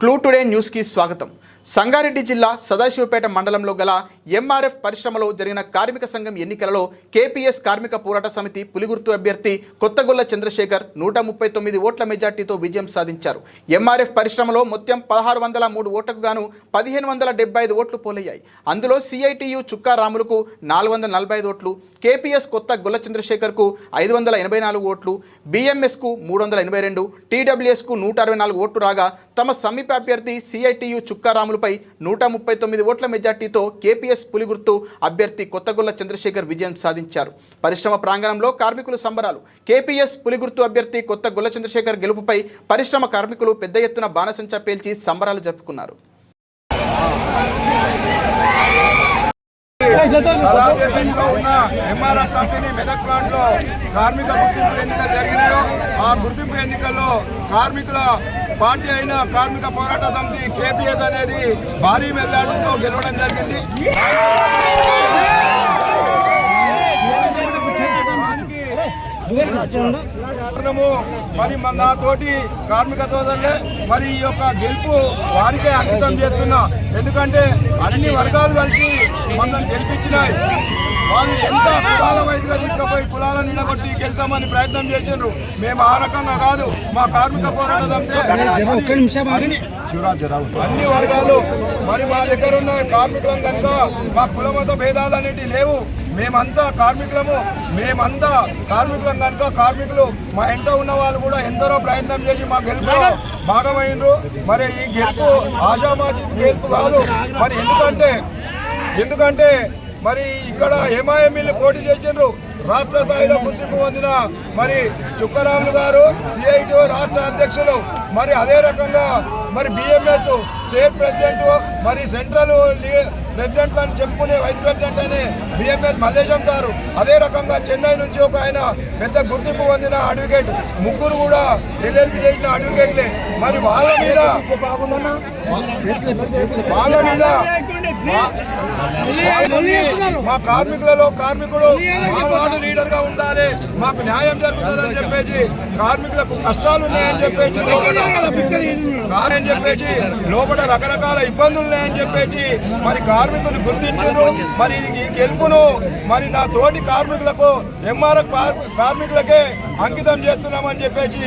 Clue today news కి స్వాగతం. సంగారెడ్డి జిల్లా సదాశివపేట మండలంలో గల ఎంఆర్ఎఫ్ పరిశ్రమలో జరిగిన కార్మిక సంఘం ఎన్నికలలో కేపీఎస్ కార్మిక పోరాట సమితి పులిగుర్తు అభ్యర్థి కొత్తగొల్ల చంద్రశేఖర్ 139 ఓట్ల మెజార్టీతో విజయం సాధించారు. ఎంఆర్ఎఫ్ పరిశ్రమలో మొత్తం 1603 ఓట్లకు గాను 1575 ఓట్లు పోలయ్యాయి. అందులో సిఐటియు చుక్కా రాములకు 445 ఓట్లు, కేపీఎస్ కొత్త గొల్ల చంద్రశేఖర్కు 584 ఓట్లు, బిఎంఎస్కు 382, టీడబ్ల్యూఎస్కు 164 ఓట్లు రాగా తమ సమీప అభ్యర్థి సిఐటియు చుక్కా రాములపై 139 ఓట్ల మెజార్టీతో కేపీఎస్ పులిగుర్తు అభ్యర్థి కొత్తగొల్ల చంద్రశేఖర్ విజయం సాధించారు. పరిశ్రమ ప్రాంగణంలో కార్మికులు సంబరాలు. కేపీఎస్ పులిగుర్తు అభ్యర్థి కొత్తగొల్ల చంద్రశేఖర్ గెలుపుపై పరిశ్రమ కార్మికులు పెద్ద ఎత్తున బాణసంచా పేల్చి సంబరాలు జరుపుకున్నారు. ఎంఆర్ఎఫ్ కంపెనీ మెదక్ ప్లాంట్ లో కార్మిక గుర్తింపు ఎన్నికలు జరిగినాయో ఆ గుర్తింపు ఎన్నికల్లో కార్మికుల పార్టీ అయిన కార్మిక పోరాట సమితి కేపీఎస్ అనేది భారీ మెజార్టీతో గెలవడం జరిగింది. మరి నా తోటి కార్మిక సోదరులే మరి ఈ యొక్క గెలుపు వారికే అంకితం చేస్తున్నా. ఎందుకంటే అన్ని వర్గాలు కలిసి మనల్ని గెలిపించినాయి. వాళ్ళు ఎంత కులాల వైపుగా తీసుకుపోయి కులాలను నిలగొట్టి గెలుతామని ప్రయత్నం చేసిండ్రు. మేము ఆ రకంగా కాదు. మా కార్మిక పోరాటం అన్ని వర్గాలు మరి మా దగ్గర ఉన్న కార్మికులం కనుక మా కులమత భేదాలు అనేవి లేవు. మేమంతా కార్మికులం కనుక కార్మికులు మా ఇంట ఉన్న వాళ్ళు కూడా ఎందరో ప్రయత్నం చేసి మా గెలుపు భాగమైనరు. మరి ఈ గెలుపు ఆశామాచి గెలుపు కాదు. మరి ఎందుకంటే మరి ఇక్కడ ఎంఐఎంఈలు పోటీ చేసిండ్రు. రాష్ట్ర స్థాయిలో గుర్తింపు పొందిన మరి చుక్కరాములు గారు సిఐటి రాష్ట్ర అధ్యక్షులు, మరి అదే రకంగా మరి బిఎంఎస్ స్టేట్ ప్రెసిడెంట్, మరి సెంట్రల్ ప్రెసిడెంట్ అని చెప్పుకునే వైస్ ప్రెసిడెంట్ అని బిఎంఎస్ మల్లేశం గారు, అదే రకంగా చెన్నై నుంచి ఒక ఆయన పెద్ద గుర్తింపు పొందిన అడ్వకేట్, ముగ్గురు కూడా ఎల్ఎల్బి చేసిన అడ్వకేట్లే. మరి వాళ్ళ మీద మా కార్మికులలో కార్మికుడు మా వార్డు లీడర్ గా ఉండాలి, మాకు న్యాయం జరుగుతుందని చెప్పేసి, కార్మికులకు కష్టాలు ఉన్నాయని చెప్పేసి లోపల రకరకాల ఇబ్బందులు ఉన్నాయని చెప్పేసి మరి కార్మికులు గుర్తించారు. మరి ఈ గెలుపును మరి నా తోటి కార్మికులకు ఎంఆర్ఎఫ్ కార్మికులకే అంకితం చేస్తున్నామని చెప్పేసి